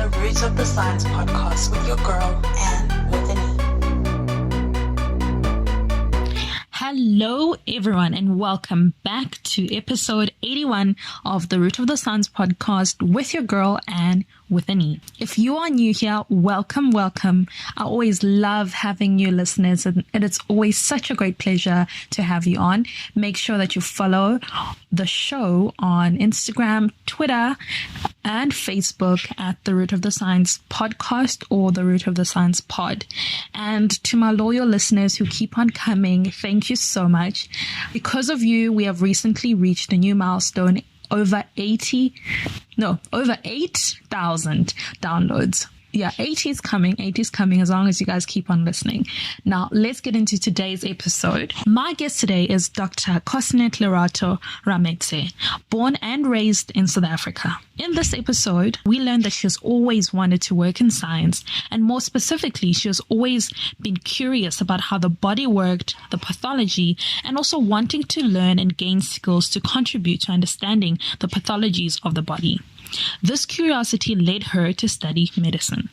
the Roots of the Science podcast with your girl, Anne with an E. Hello, everyone, and welcome back to episode 81 of the Root of the Science podcast with your girl, Anne with an E. If you are new here, welcome. I always love having new listeners, and it's always such a great pleasure to have you on. Make sure that you follow the show on Instagram, Twitter, and Facebook at the Root of the Science podcast or the Root of the Science pod. And to my loyal listeners who keep on coming, thank you so much. Because of you, we have recently reached a new milestone, over 8,000 downloads. Yeah, 80 is coming as long as you guys keep on listening. Now, let's get into today's episode. My guest today is Dr. Cosnet Lerato Rametse, born and raised in South Africa. In this episode, we learned that she has always wanted to work in science, and more specifically, she has always been curious about how the body worked, the pathology, and also wanting to learn and gain skills to contribute to understanding the pathologies of the body. This curiosity led her to study medicine.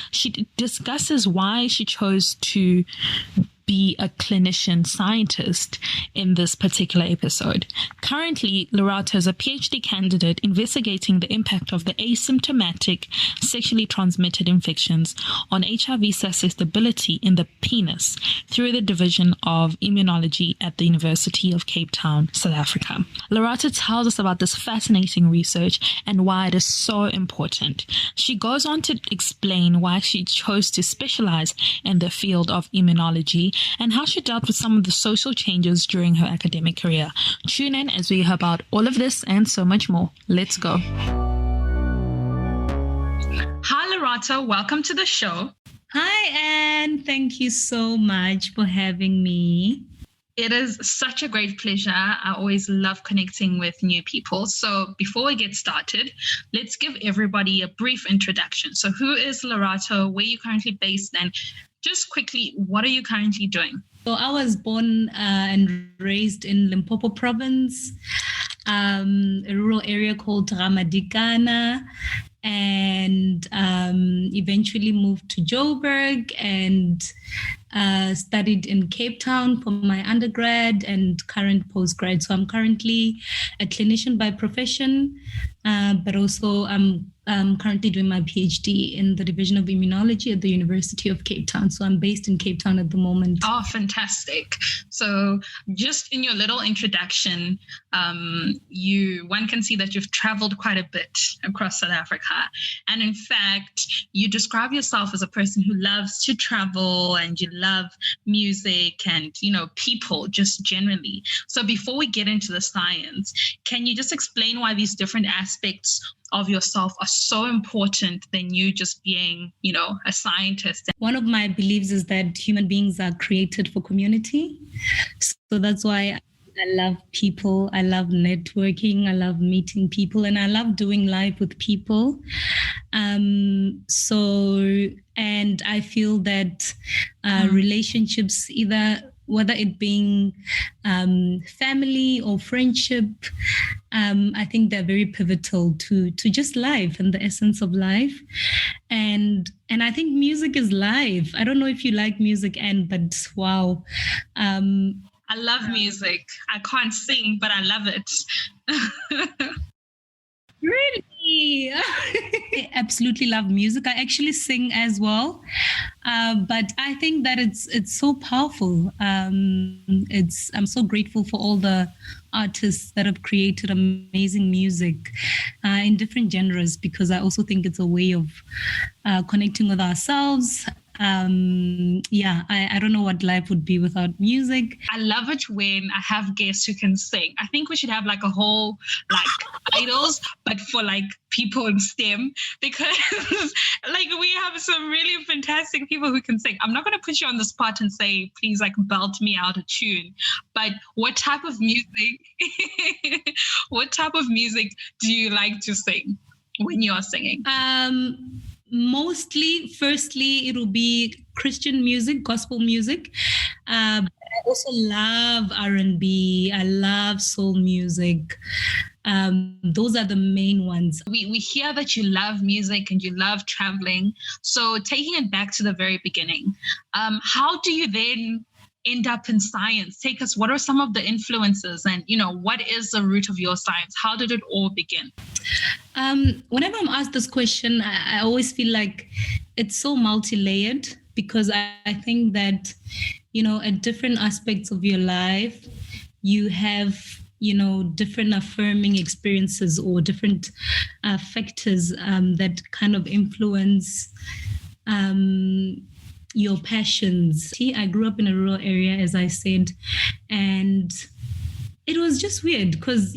She discusses why she chose to be a clinician-scientist in this particular episode. Currently, Lerato is a PhD candidate investigating the impact of the asymptomatic sexually transmitted infections on HIV susceptibility in the penis through the Division of Immunology at the University of Cape Town, South Africa. Lerato tells us about this fascinating research and why it is so important. She goes on to explain why she chose to specialize in the field of immunology and how she dealt with some of the social changes during her academic career. Tune in as we hear about all of this and so much more. Let's go. Hi, Lerato. Welcome to the show. Hi, Anne. Thank you so much for having me. It is such a great pleasure. I always love connecting with new people. So before we get started, let's give everybody a brief introduction. So who is Lerato? Where are you currently based? And just quickly, what are you currently doing? So I was born and raised in Limpopo province, a rural area called Ramadikana, and eventually moved to Joburg and studied in Cape Town for my undergrad and current postgrad. So I'm currently a clinician by profession, but also I'm currently doing my PhD in the Division of Immunology at the University of Cape Town. So I'm based in Cape Town at the moment. Oh, fantastic. So just in your little introduction, one can see that you've traveled quite a bit across South Africa. And in fact, you describe yourself as a person who loves to travel and you love music and, people just generally. So before we get into the science, can you just explain why these different aspects of yourself are so important than you just being, a scientist? One of my beliefs is that human beings are created for community. So that's why I love people. I love networking. I love meeting people, and I love doing life with people. And I feel that relationships, whether it being family or friendship, I think they're very pivotal to just life and the essence of life. And I think music is life. I don't know if you like music, Anne, but wow. I love music. I can't sing, but I love it. Really? I absolutely love music. I actually sing as well. But I think that it's so powerful. I'm so grateful for all the artists that have created amazing music in different genres, because I also think it's a way of connecting with ourselves. I don't know what life would be without music. I love it when I have guests who can sing. I think we should have like a whole idols, but for people in STEM, because we have some really fantastic people who can sing. I'm not going to put you on the spot and say, please belt me out a tune, but what type of music do you like to sing when you are singing? Firstly, it will be Christian music, gospel music. I also love R&B. I love soul music. Those are the main ones. We hear that you love music and you love traveling. So taking it back to the very beginning, how do you then end up in science? Take us, what are some of the influences and, what is the root of your science? How did it all begin? Whenever I'm asked this question, I always feel like it's so multi-layered, because I think that, at different aspects of your life, you have different affirming experiences or different factors that kind of influence your passions. I grew up in a rural area, as I said, and it was just weird because,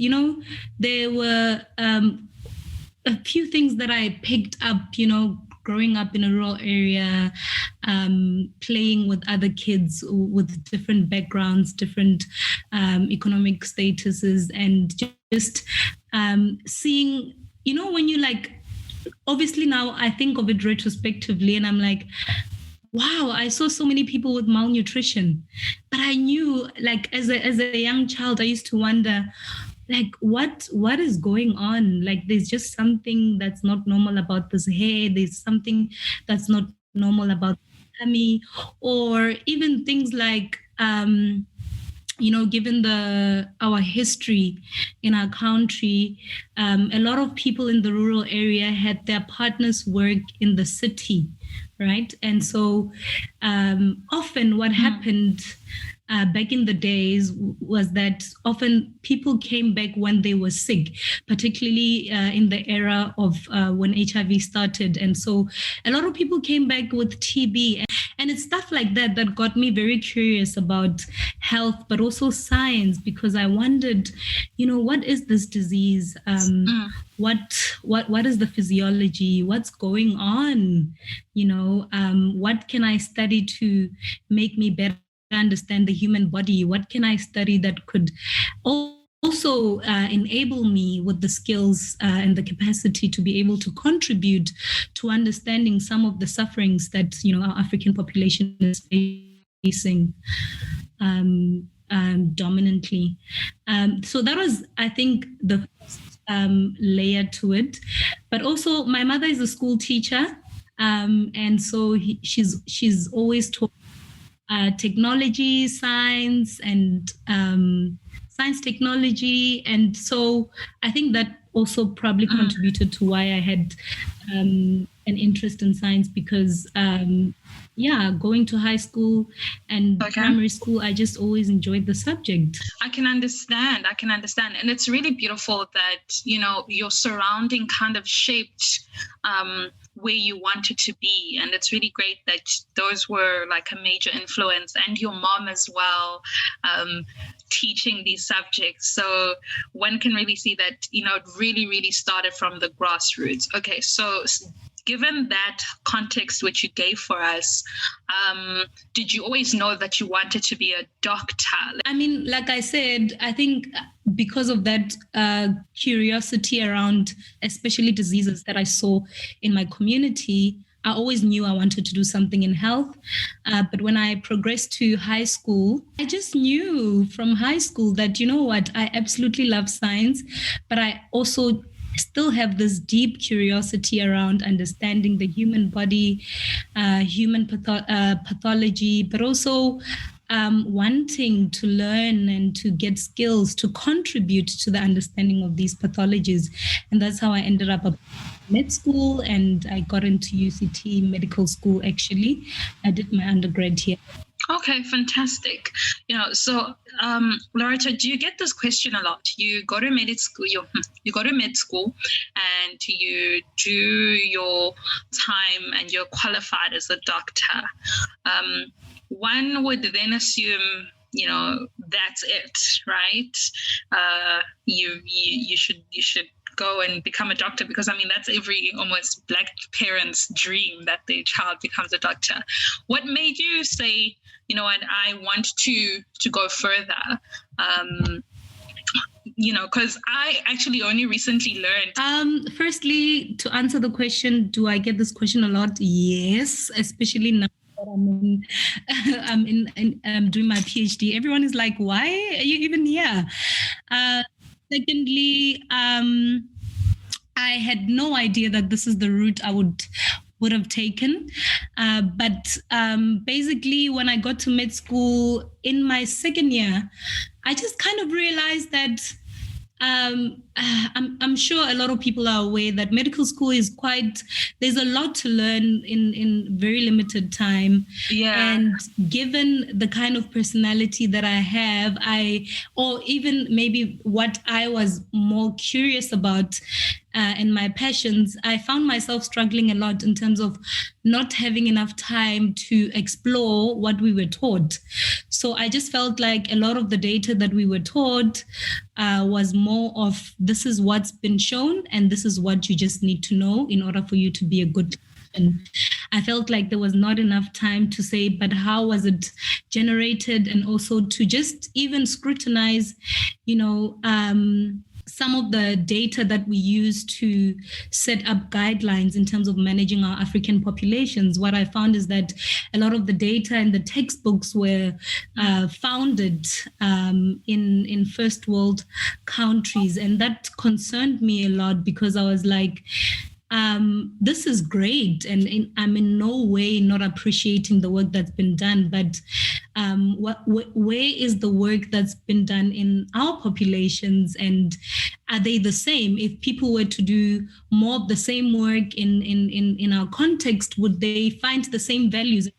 there were a few things that I picked up, growing up in a rural area, playing with other kids with different backgrounds, different economic statuses, and just seeing, when you obviously now I think of it retrospectively and I'm like, wow, I saw so many people with malnutrition. But I knew, as a young child, I used to wonder, what is going on? There's just something that's not normal about this hair. There's something that's not normal about tummy, or even things like, given our history in our country, a lot of people in the rural area had their partners work in the city, right? And so often what happened back in the days was that often people came back when they were sick, particularly in the era of when HIV started. And so a lot of people came back with TB. And it's stuff like that that got me very curious about health, but also science, because I wondered, what is this disease? What is the physiology? What's going on? What can I study to make me better understand the human body? What can I study that could also enable me with the skills and the capacity to be able to contribute to understanding some of the sufferings that our African population is facing dominantly. So that was, I think, the layer to it. But also, my mother is a school teacher, and so she's always taught technology, science, and science technology. And so I think that also probably contributed to why I had an interest in science, because going to high school and primary school, I just always enjoyed the subject. I can understand. And it's really beautiful that, your surrounding kind of shaped where you wanted to be. And it's really great that those were like a major influence, and your mom as well, teaching these subjects. So one can really see that, it really, really started from the grassroots. Okay, so given that context which you gave for us, did you always know that you wanted to be a doctor? I mean, like I said, I think because of that curiosity around especially diseases that I saw in my community, I always knew I wanted to do something in health. But when I progressed to high school, I just knew from high school that, I absolutely love science, but I also still have this deep curiosity around understanding the human body, human pathology, but also wanting to learn and to get skills to contribute to the understanding of these pathologies. And that's how I ended up at med school, and I got into UCT medical school, actually. I did my undergrad here. Okay, fantastic. So Lerato, do you get this question a lot? You go to med school, you go to med school, and you do your time, and you're qualified as a doctor. One would then assume, that's it, right? You should go and become a doctor, because that's every almost Black parent's dream, that their child becomes a doctor. What made you say, what, I want to go further? Because I actually only recently learned. Firstly, to answer the question, do I get this question a lot? Yes, especially now I'm doing my PhD. Everyone is like, why are you even here? Secondly, I had no idea that this is the route I would have taken. But basically, when I got to med school in my second year, I just kind of realized that I'm sure a lot of people are aware that medical school is there's a lot to learn in very limited time. Yeah. And given the kind of personality that I have, or even maybe what I was more curious about and my passions, I found myself struggling a lot in terms of not having enough time to explore what we were taught. So I just felt like a lot of the data that we were taught was more of, this is what's been shown and this is what you just need to know in order for you to be a good clinician. I felt like there was not enough time to say, but how was it generated? And also to just even scrutinize, some of the data that we use to set up guidelines in terms of managing our African populations. What I found is that a lot of the data and the textbooks were founded in first world countries. And that concerned me a lot because I was like, this is great. And I'm in no way not appreciating the work that's been done, but where is the work that's been done in our populations, and are they the same? If people were to do more of the same work in our context, would they find the same values?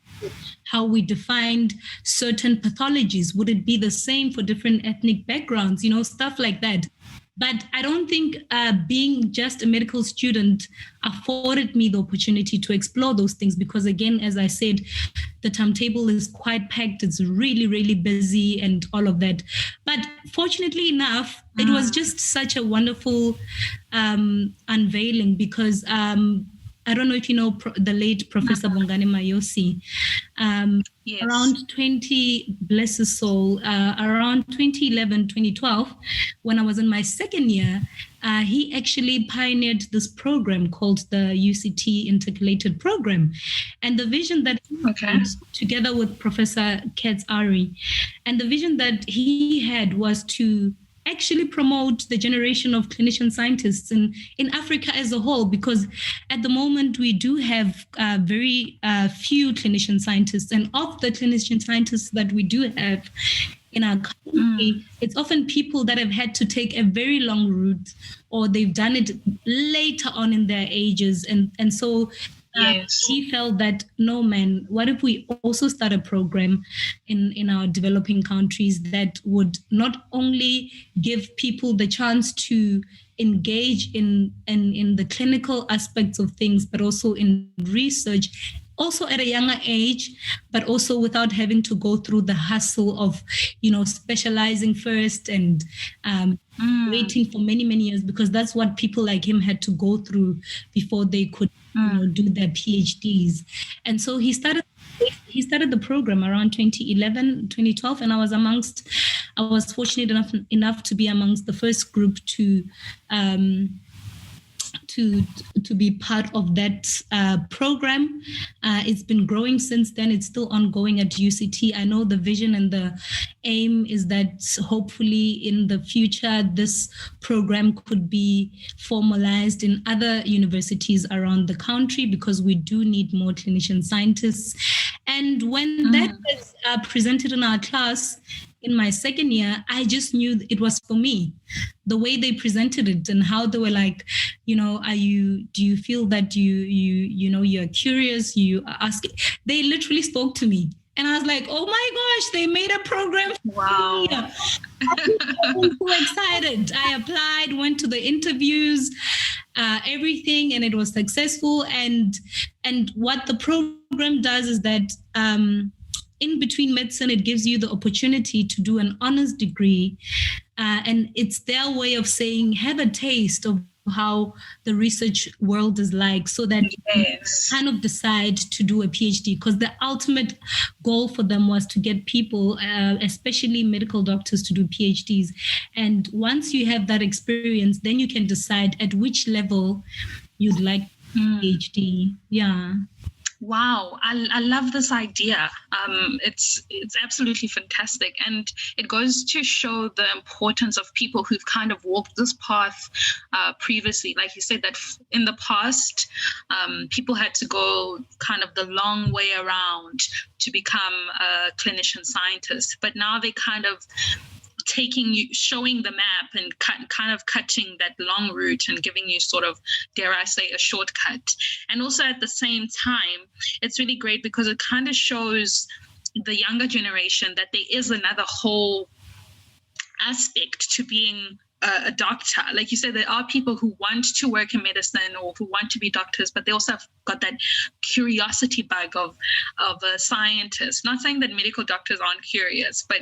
How we defined certain pathologies, would it be the same for different ethnic backgrounds? Stuff like that. But I don't think being just a medical student afforded me the opportunity to explore those things because, again, as I said, the timetable is quite packed. It's really, really busy and all of that. But fortunately enough, it was just such a wonderful unveiling because I don't know if you know the late Professor Bongani Mayosi. Yes. Around bless his soul, around 2011, 2012, when I was in my second year, he actually pioneered this program called the UCT Intercalated Program. And the vision that he had, together with Professor Katz Ari, and the vision that he had was to actually promote the generation of clinician-scientists in Africa as a whole, because at the moment we do have very few clinician-scientists, and of the clinician-scientists that we do have in our country, it's often people that have had to take a very long route, or they've done it later on in their ages, and so he felt that, no, man, what if we also start a program in our developing countries that would not only give people the chance to engage in the clinical aspects of things, but also in research, also at a younger age, but also without having to go through the hustle of, specializing first and waiting for many, many years, because that's what people like him had to go through before they could do their PhDs. And so he started the program around 2011, 2012, and I was fortunate enough to be amongst the first group to be part of that program. It's been growing since then. It's still ongoing at UCT. I know the vision and the aim is that hopefully in the future, this program could be formalized in other universities around the country, because we do need more clinician scientists. And when that was presented in our class, in my second year, I just knew it was for me. The way they presented it and how they were like, do you feel that you're curious, you ask it. They literally spoke to me. And I was like, oh my gosh, they made a program. Wow. I was so excited. I applied, went to the interviews, everything, and it was successful. And what the program does is that in between medicine, it gives you the opportunity to do an honors degree. And it's their way of saying, have a taste of how the research world is like, so that you kind of decide to do a PhD, because the ultimate goal for them was to get people, especially medical doctors, to do PhDs. And once you have that experience, then you can decide at which level you'd like PhD. Yeah. Wow, I love this idea. It's absolutely fantastic, and it goes to show the importance of people who've kind of walked this path previously. Like you said, that in the past, people had to go kind of the long way around to become a clinician scientist, but now they kind of showing the map and kind of cutting that long route and giving you sort of, dare I say, a shortcut. And also at the same time, it's really great because it kind of shows the younger generation that there is another whole aspect to being a doctor. Like you said, there are people who want to work in medicine or who want to be doctors, but they also have got that curiosity bug of a scientist. Not saying that medical doctors aren't curious, but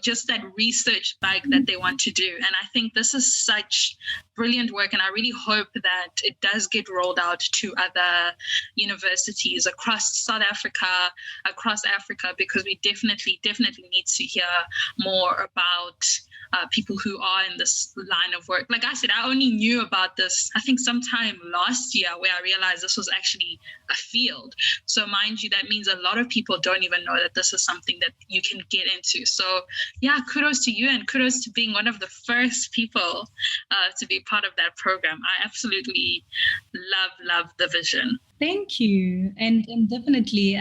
just that research bug that they want to do. And I think this is such brilliant work, and I really hope that it does get rolled out to other universities across South Africa, across Africa, because we definitely need to hear more about people who are in this line of work. Like I said, I only knew about this, I think sometime last year, where I realized this was actually a field. So mind you, that means a lot of people don't even know that this is something that you can get into. So yeah, kudos to you, and kudos to being one of the first people to be part of that program. I absolutely love the vision. Thank you, and definitely,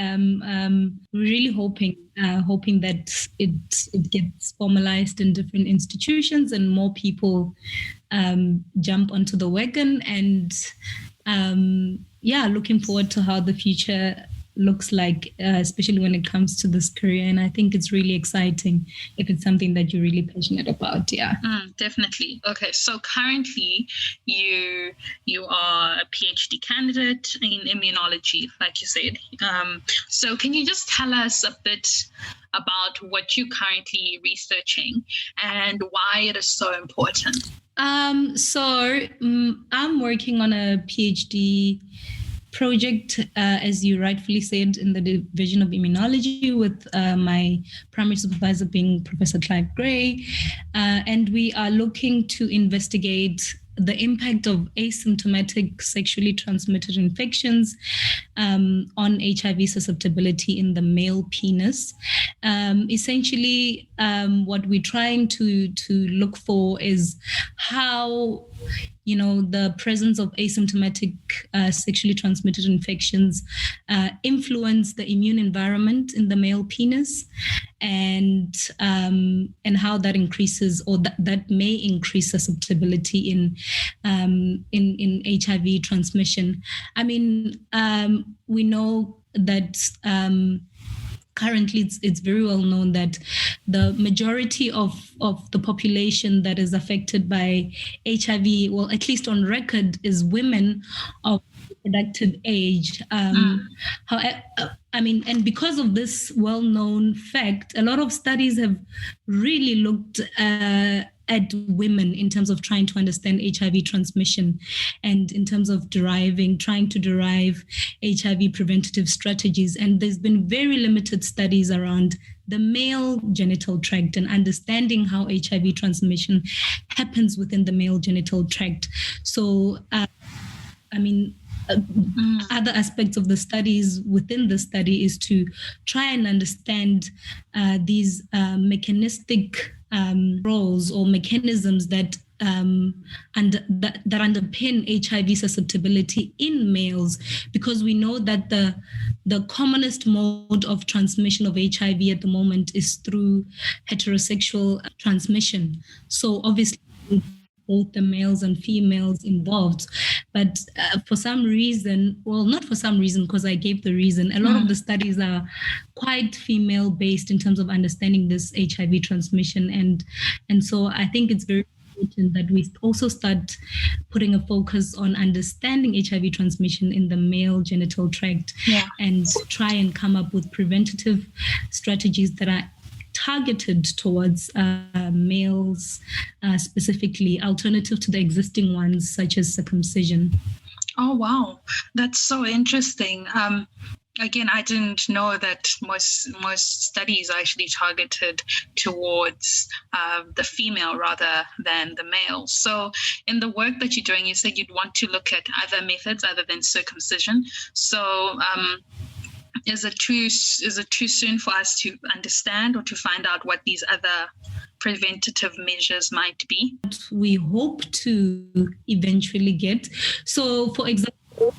really hoping that it gets formalized in different institutions and more people jump onto the wagon. And looking forward to how the future looks like, especially when it comes to this career. And I think it's really exciting if it's something that you're really passionate about. Yeah. Definitely. Okay. So currently you are a PhD candidate in immunology, like you said. So can you just tell us a bit about what you're currently researching and why it is so important? So I'm working on a PhD project, as you rightfully said, in the Division of Immunology, with my primary supervisor being Professor Clive Gray. And we are looking to investigate the impact of asymptomatic sexually transmitted infections on HIV susceptibility in the male penis. Essentially, what we're trying to look for is how the presence of asymptomatic sexually transmitted infections influence the immune environment in the male penis, and how that increases, or that may increase susceptibility in HIV transmission. I mean, we know that currently it's very well known that the majority of the population that is affected by HIV, well, at least on record, is women of reproductive age. However, and because of this well-known fact, a lot of studies have really looked at women in terms of trying to understand HIV transmission, and in terms of trying to derive HIV preventative strategies. And there's been very limited studies around the male genital tract and understanding how HIV transmission happens within the male genital tract. So, other aspects of the studies within the study is to try and understand these mechanistic roles or mechanisms that underpin HIV susceptibility in males, because we know that the commonest mode of transmission of HIV at the moment is through heterosexual transmission. So obviously, both the males and females involved. But for some reason, well, not for some reason, because I gave the reason, a lot of the studies are quite female-based in terms of understanding this HIV transmission. And so I think it's very important that we also start putting a focus on understanding HIV transmission in the male genital tract, and try and come up with preventative strategies that are targeted towards males specifically, alternative to the existing ones, such as circumcision. Oh, wow. That's so interesting. Again, I didn't know that most studies are actually targeted towards the female rather than the male. So in the work that you're doing, you said you'd want to look at other methods other than circumcision. So Is it too soon for us to understand or to find out what these other preventative measures might be? We hope to eventually get. So, for example,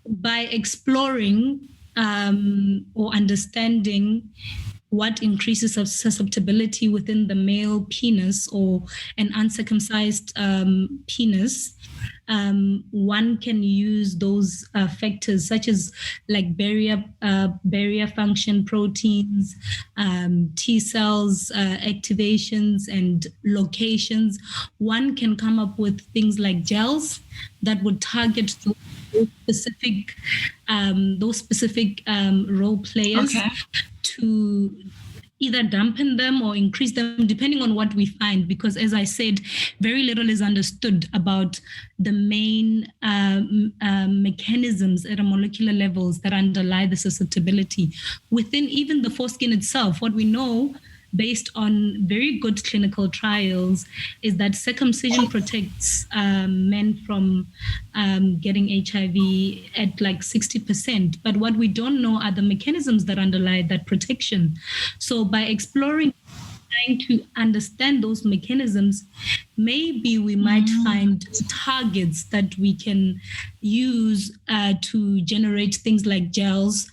by exploring or understanding what increases of susceptibility within the male penis or an uncircumcised penis, one can use those factors such as like barrier function proteins, T cells, activations and locations. One can come up with things like gels that would target those specific role players, Okay. to either dampen them or increase them depending on what we find, because as I said, very little is understood about the main mechanisms at a molecular levels that underlie the susceptibility within even the foreskin itself. What we know based on very good clinical trials is that circumcision protects men from getting HIV at like 60%. But what we don't know are the mechanisms that underlie that protection. So by exploring, trying to understand those mechanisms, maybe we might find targets that we can use to generate things like gels,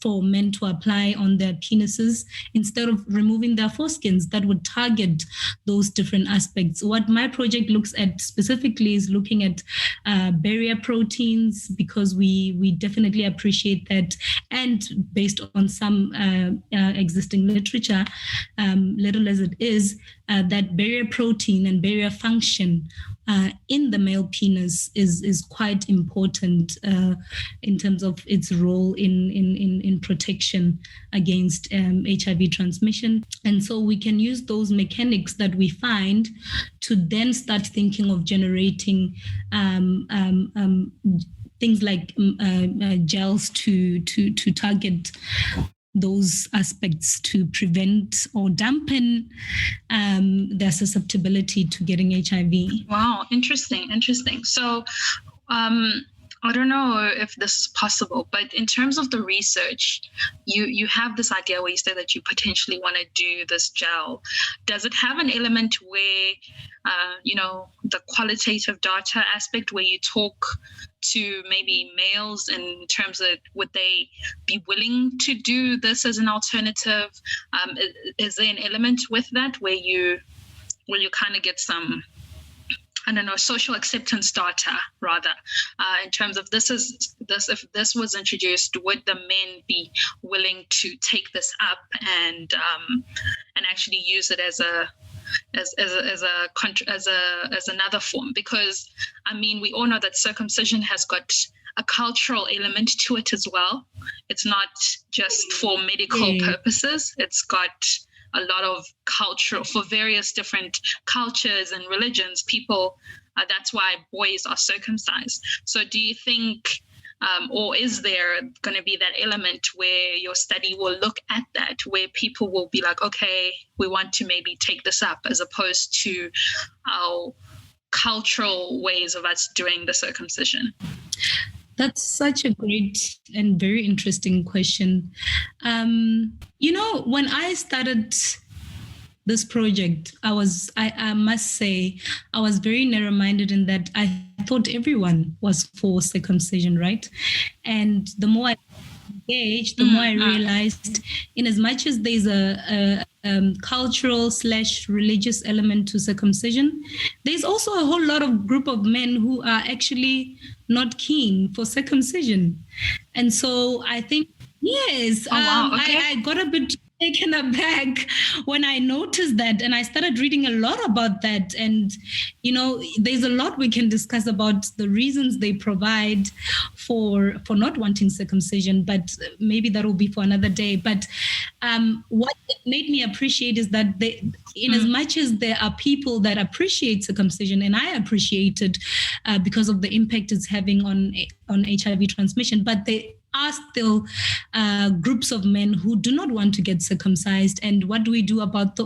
for men to apply on their penises instead of removing their foreskins that would target those different aspects. What my project looks at specifically is looking at barrier proteins, because we definitely appreciate that, and based on some existing literature, little as it is, that barrier protein and barrier function in the male penis is quite important in terms of its role in protection against HIV transmission. And so we can use those mechanics that we find to then start thinking of generating things like gels to target those aspects to prevent or dampen their susceptibility to getting HIV. Wow, interesting. So I don't know if this is possible, but in terms of the research, you have this idea where you say that you potentially want to do this gel. Does it have an element where, the qualitative data aspect where you talk to maybe males in terms of would they be willing to do this as an alternative? Is there an element with that where you kind of get some, I don't know, social acceptance data rather, in terms of if this was introduced, would the men be willing to take this up and actually use it as another form? Because I mean, we all know that circumcision has got a cultural element to it as well. It's not just for medical purposes. It's got a lot of cultural, for various different cultures and religions, people, that's why boys are circumcised. So do you think, or is there going to be that element where your study will look at that, where people will be like, okay, we want to maybe take this up, as opposed to our cultural ways of us doing the circumcision? That's such a great and very interesting question. When I started this project, I must say, I was very narrow-minded in that I thought everyone was for circumcision, right? And the more I engaged, the more I realized, in as much as there's a cultural/religious element to circumcision, there's also a whole lot of group of men who are actually not keen for circumcision. And so I think, yes, I got a bit taken aback when I noticed that, and I started reading a lot about that. And there's a lot we can discuss about the reasons they provide for not wanting circumcision, but maybe that will be for another day. But what it made me appreciate is that in as much as there are people that appreciate circumcision, and I appreciate it because of the impact it's having on HIV transmission, but there are still groups of men who do not want to get circumcised. And what do we do about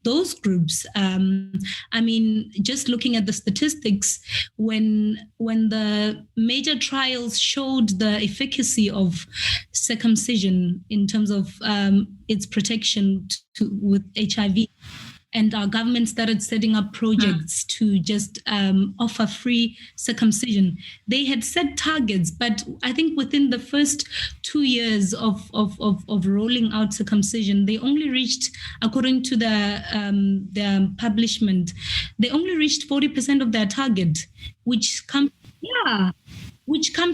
those groups? I mean, just looking at the statistics, when the major trials showed the efficacy of circumcision in terms of its protection with HIV, and our government started setting up projects to just offer free circumcision. They had set targets, but I think within the first 2 years of rolling out circumcision, they only reached, according to the publishment, they only reached 40% of their target, which comes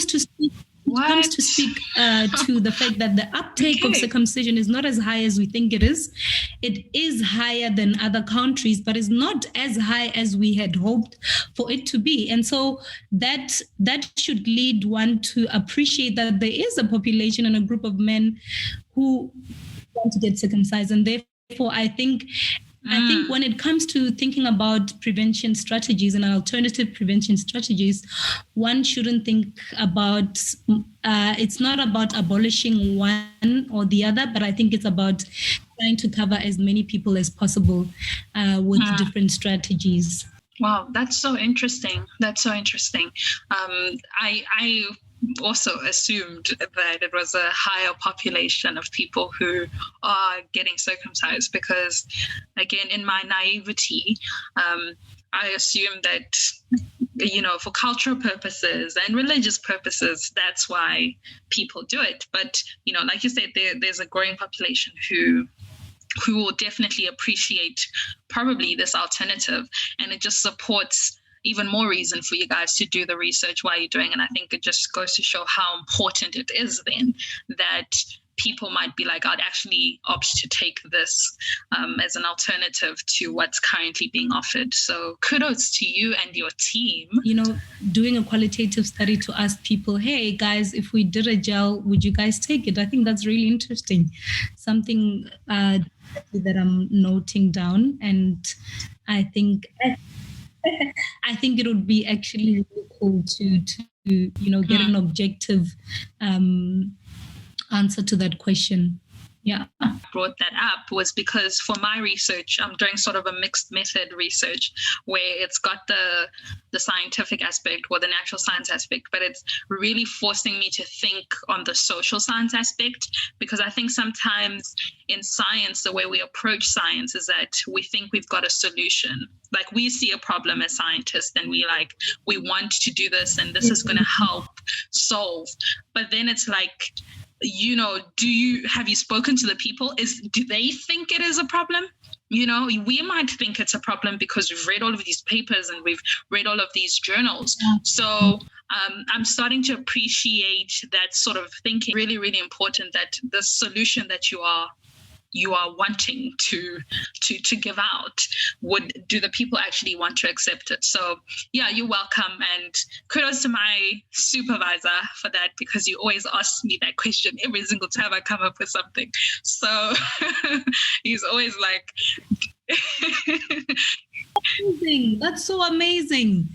to speak. Comes to speak to the fact that the uptake of circumcision is not as high as we think it is. It is higher than other countries, but is not as high as we had hoped for it to be. And so that should lead one to appreciate that there is a population and a group of men who want to get circumcised. And therefore, I think when it comes to thinking about prevention strategies and alternative prevention strategies, one shouldn't think about, it's not about abolishing one or the other, but I think it's about trying to cover as many people as possible with different strategies. Wow, that's so interesting. I also assumed that it was a higher population of people who are getting circumcised because, again, in my naivety, I assumed that, for cultural purposes and religious purposes, that's why people do it. But, like you said, there's a growing population who will definitely appreciate probably this alternative, and it just supports even more reason for you guys to do the research while you're doing. And I think it just goes to show how important it is then that people might be like, I'd actually opt to take this as an alternative to what's currently being offered. So kudos to you and your team. Doing a qualitative study to ask people, hey guys, if we did a gel, would you guys take it? I think that's really interesting. Something that I'm noting down. And I think it would be actually really cool to get an objective answer to that question. Yeah. Brought that up was because for my research, I'm doing sort of a mixed method research where it's got the scientific aspect or the natural science aspect, but it's really forcing me to think on the social science aspect, because I think sometimes in science, the way we approach science is that we think we've got a solution. Like we see a problem as scientists and we want to do this and this is going to help solve. But then it's like, have you spoken to the people? Do they think it is a problem? We might think it's a problem because we've read all of these papers and we've read all of these journals. So I'm starting to appreciate that sort of thinking. Really, really important that the solution that you are wanting to give out, do the people actually want to accept it? So yeah, you're welcome, and kudos to my supervisor for that, because you always ask me that question every single time I come up with something. So he's always like amazing. That's so amazing.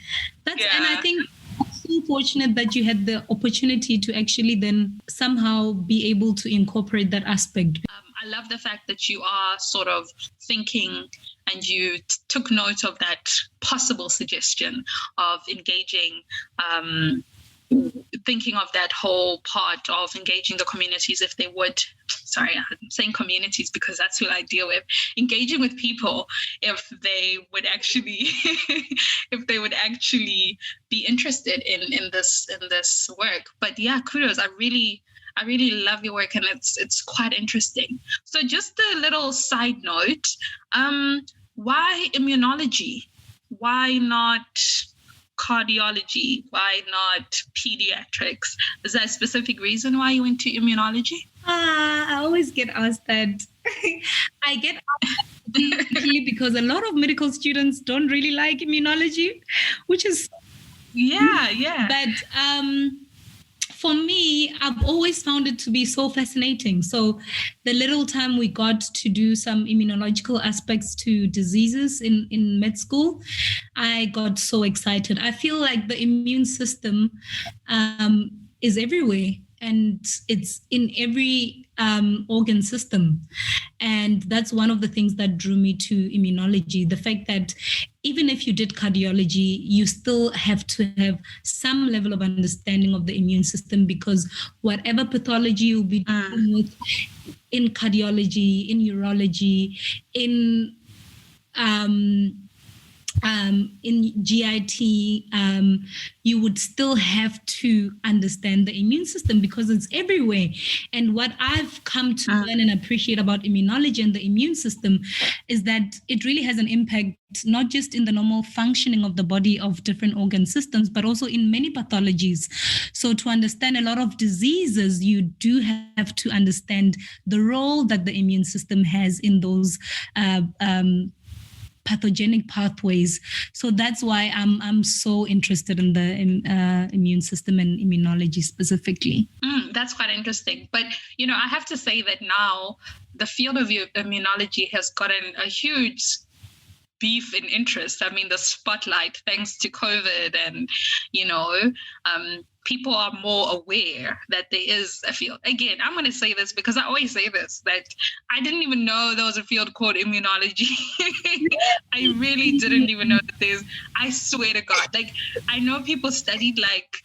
And I think so fortunate that you had the opportunity to actually then somehow be able to incorporate that aspect. I love the fact that you are sort of thinking and you took note of that possible suggestion of engaging, thinking of that whole part of engaging the communities if they would. Sorry, I'm saying communities because that's who I deal with. Engaging with people if they would actually be interested in this work. But yeah, kudos. I really love your work, and it's quite interesting. So just a little side note, why immunology? Why not cardiology? Why not pediatrics? Is there a specific reason why you went to immunology? I always get asked that. I get asked that because a lot of medical students don't really like immunology, which is... Yeah. But for me, I've always found it to be so fascinating. So the little time we got to do some immunological aspects to diseases in med school, I got so excited. I feel like the immune system is everywhere. and it's in every organ system. And that's one of the things that drew me to immunology. The fact that even if you did cardiology, you still have to have some level of understanding of the immune system, because whatever pathology you'll be dealing with in cardiology, in urology, in GIT, you would still have to understand the immune system because it's everywhere. And what I've come to learn and appreciate about immunology and the immune system is that it really has an impact, not just in the normal functioning of the body of different organ systems, but also in many pathologies. So to understand a lot of diseases, you do have to understand the role that the immune system has in those pathogenic pathways. So that's why I'm so interested in the immune system and immunology specifically. That's quite interesting. But, I have to say that now the field of immunology has gotten a huge beef in interest. I mean, the spotlight, thanks to COVID, and, people are more aware that there is a field. Again, I'm going to say this because I always say this, that I didn't even know there was a field called immunology. I really didn't even know that there's, I swear to God, I know people studied like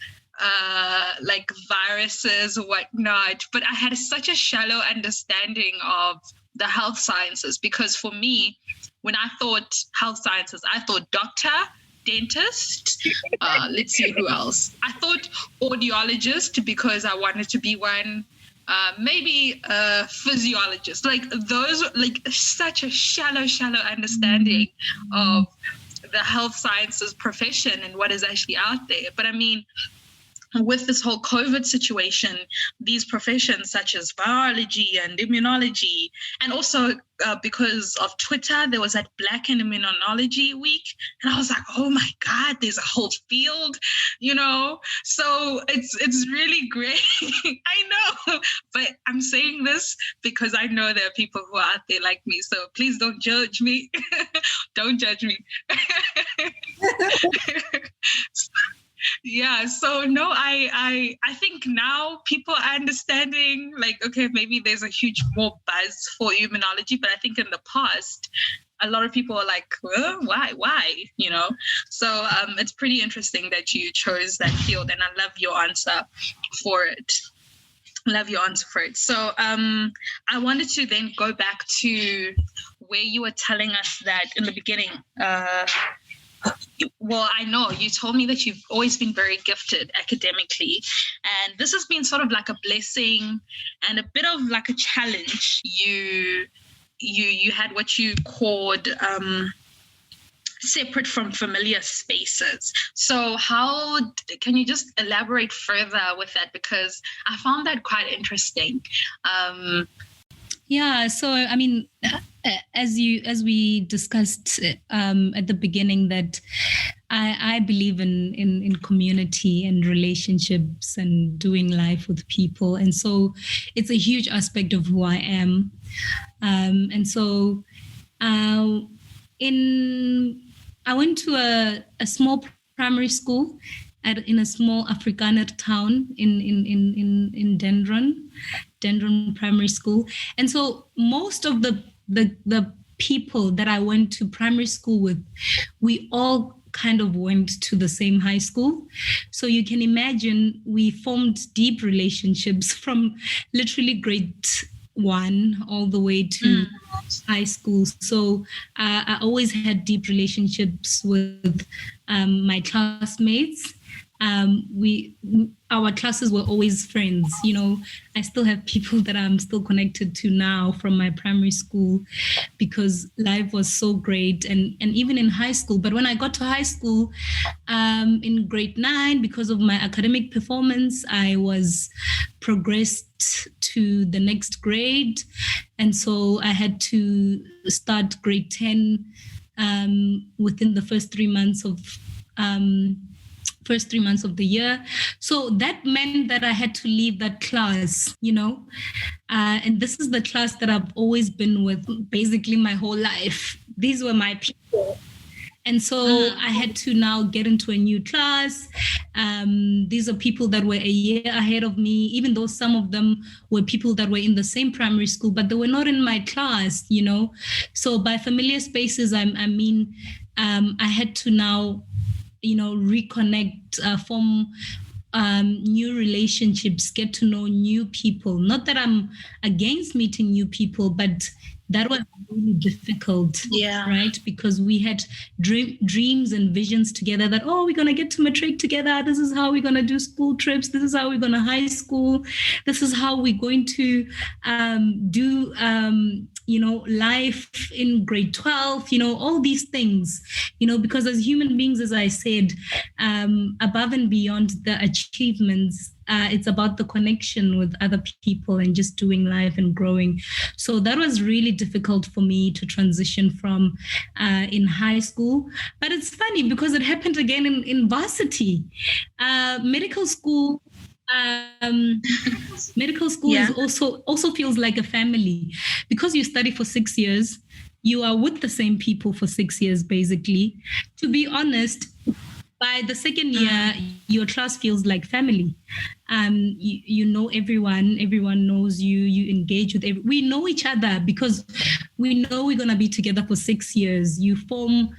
viruses or whatnot, but I had such a shallow understanding of the health sciences, because for me, when I thought health sciences, I thought doctor, dentist, let's see who else. I thought audiologist because I wanted to be one, maybe a physiologist. Those, such a shallow understanding of the health sciences profession and what is actually out there. But I mean, with this whole COVID situation, these professions such as biology and immunology, and also because of Twitter, there was that Black in Immunology Week. And I was like, oh my God, there's a whole field, So it's really great. I know, but I'm saying this because I know there are people who are out there like me. So please don't judge me. Don't judge me. Yeah, so no, I think now people are understanding, okay, maybe there's a huge more buzz for immunology, but I think in the past, a lot of people are like, why, So it's pretty interesting that you chose that field, and I love your answer for it. So I wanted to then go back to where you were telling us that in the beginning, well, I know you told me that you've always been very gifted academically, and this has been sort of like a blessing and a bit of like a challenge. You had what you called separate from familiar spaces. So how can you just elaborate further with that? Because I found that quite interesting. Yeah, so I mean, as we discussed at the beginning, that I believe in community and relationships and doing life with people, and so it's a huge aspect of who I am. And so, I went to a small primary school in a small Afrikaner town in Dendron Primary School. And so most of the people that I went to primary school with, we all kind of went to the same high school. So you can imagine we formed deep relationships from literally grade 1 all the way to high school. So I always had deep relationships with my classmates. Our classes were always friends. I still have people that I'm still connected to now from my primary school because life was so great, and even in high school. But when I got to high school, in grade 9, because of my academic performance, I was progressed to the next grade. And so I had to start grade 10 within the first 3 months of the year. So that meant that I had to leave that class, and this is the class that I've always been with basically my whole life. These were my people. And so I had to now get into a new class. These are people that were a year ahead of me, even though some of them were people that were in the same primary school, but they were not in my class, you know. So by familiar spaces, I mean, I had to now, you know, reconnect, form new relationships, get to know new people. Not that I'm against meeting new people, but that was really difficult, right? Because we had dreams and visions together that, oh, we're going to get to matric together. This is how we're going to do school trips. This is how we're going to high school. This is how we're going to do, you know, life in grade 12, you know, all these things, you know, because as human beings, as I said, above and beyond the achievements, it's about the connection with other people and just doing life and growing. So that was really difficult for me to transition from in high school. But it's funny because it happened again in varsity. Medical school is also feels like a family because you study for 6 years. You are with the same people for 6 years, basically. To be honest, by the second year, your class feels like family. You know everyone knows you, you engage with we know each other because we know we're going to be together for 6 years. You form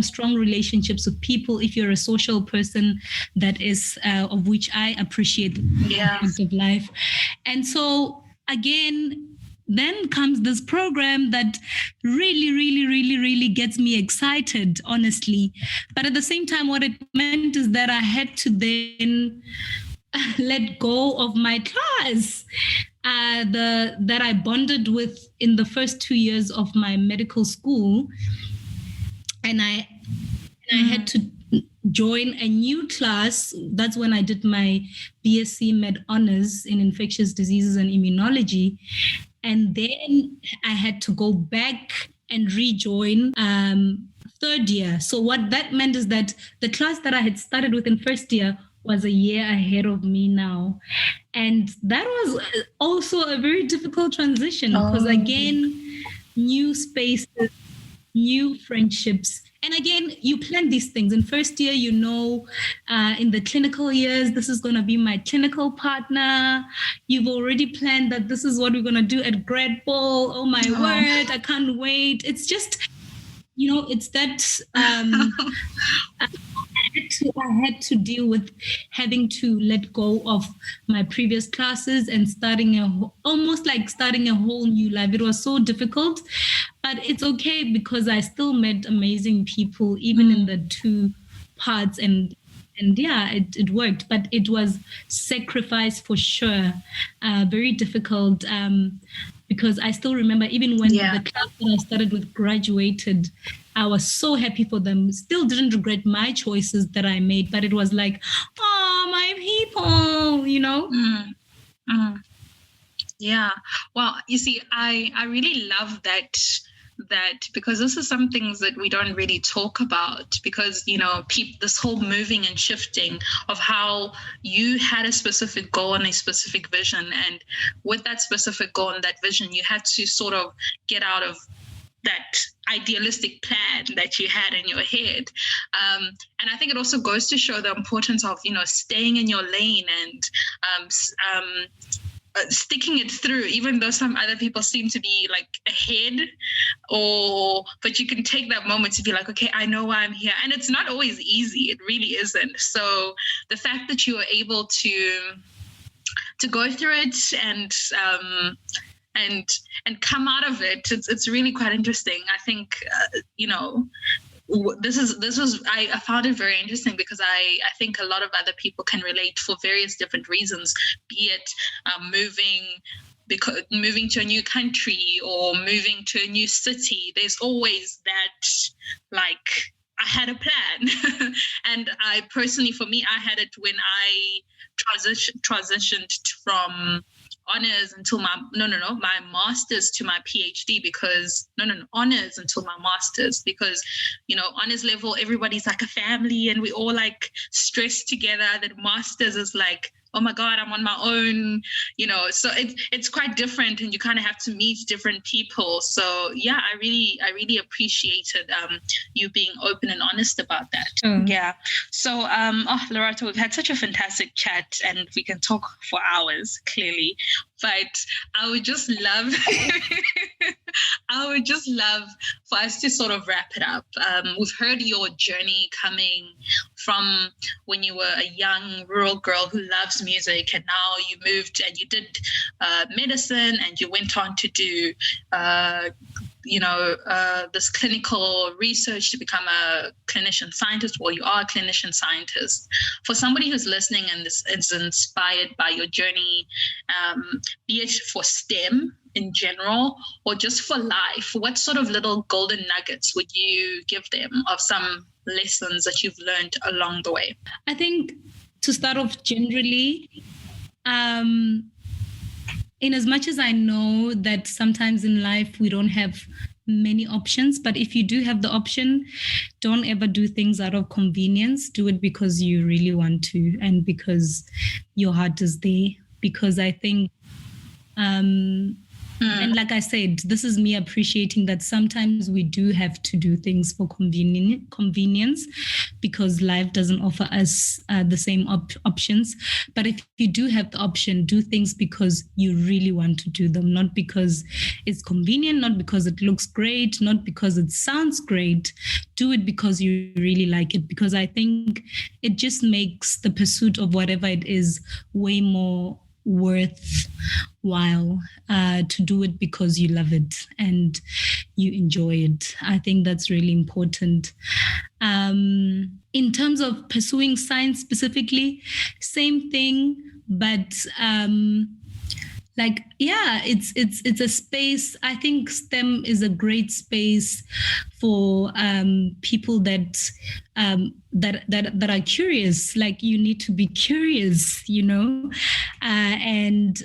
strong relationships with people if you're a social person, that is of which I appreciate the aspect of life. And so again, then comes this program that really gets me excited, honestly. But at the same time, what it meant is that I had to then let go of my class that I bonded with in the first 2 years of my medical school. And I had to join a new class. That's when I did my BSc Med Honors in Infectious Diseases and Immunology. And then I had to go back and rejoin third year. So what that meant is that the class that I had started with in first year was a year ahead of me now. And that was also a very difficult transition because again, new spaces, new friendships. And again, you plan these things. In first year, you know, in the clinical years, this is going to be my clinical partner. You've already planned that this is what we're going to do at grad ball. Oh, my word, I can't wait. It's just, you know, it's that I had to deal with having to let go of my previous classes and almost like starting a whole new life. It was so difficult, but it's okay because I still met amazing people, even in the two parts. And yeah, it worked, but it was sacrifice for sure. Very difficult because I still remember even when the class that I started with graduated, I was so happy for them. Still didn't regret my choices that I made, but it was like, oh, my people, you know? Yeah. Well, you see, I really love that because this is some things that we don't really talk about because, you know, this whole moving and shifting of how you had a specific goal and a specific vision. And with that specific goal and that vision, you had to sort of get out of that idealistic plan that you had in your head. And I think it also goes to show the importance of, you know, staying in your lane and sticking it through, even though some other people seem to be like ahead, but you can take that moment to be like, okay, I know why I'm here. And it's not always easy. It really isn't. So the fact that you were able to go through it and come out of it, it's really quite interesting. I think, you know, I found it very interesting because I think a lot of other people can relate for various different reasons, be it moving to a new country or moving to a new city. There's always that, like, I had a plan. And I personally, for me, I had it when I transitioned from honors until my master's to my PhD because honors until my master's because, you know, honors level, everybody's like a family and we all like stress together. That master's is like oh my God, I'm on my own, so it's quite different, and you kind of have to meet different people. So yeah, I really appreciated you being open and honest about that. Yeah. So Lerato, we've had such a fantastic chat, and we can talk for hours, clearly, but I would just love for us to sort of wrap it up. We've heard your journey coming from when you were a young rural girl who loves music, and now you moved and you did medicine, and you went on to do this clinical research to become a clinician-scientist. Well, you are a clinician-scientist. For somebody who's listening and is inspired by your journey, be it for STEM in general or just for life, what sort of little golden nuggets would you give them of some lessons that you've learned along the way? I think to start off generally, in as much as I know that sometimes in life we don't have many options, but if you do have the option, don't ever do things out of convenience. Do it because you really want to and because your heart is there. Because I think and like I said, this is me appreciating that sometimes we do have to do things for convenience because life doesn't offer us the same options. But if you do have the option, do things because you really want to do them, not because it's convenient, not because it looks great, not because it sounds great. Do it because you really like it, because I think it just makes the pursuit of whatever it is way more worthwhile to do it because you love it and you enjoy it. I think that's really important. In terms of pursuing science specifically, same thing, but it's a space. I think STEM is a great space for people that are curious. Like, you need to be curious, and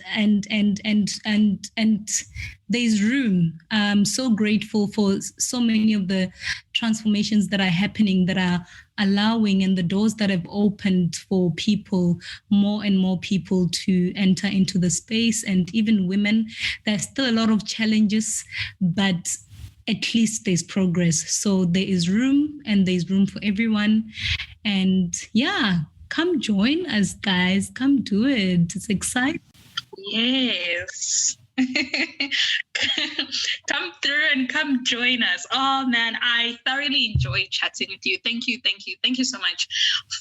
there's room. I'm so grateful for so many of the transformations that are happening, that are allowing, and the doors that have opened for people, more and more people to enter into the space, and even women. There's still a lot of challenges, but at least there's progress. So there is room, and there's room for everyone. And yeah, come join us, guys. Come do it. It's exciting. Yes. Come through and come join us. Oh man, I thoroughly enjoyed chatting with you. Thank you so much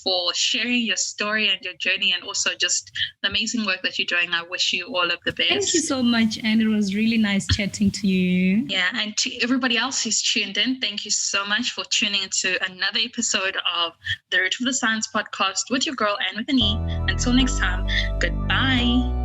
for sharing your story and your journey, and also just the amazing work that you're doing. I wish you all of the best. Thank you so much, and it was really nice chatting to you. Yeah, and to everybody else who's tuned in, thank you so much for tuning into another episode of the Root of the Science podcast with your girl Anne with an E. Until next time, goodbye.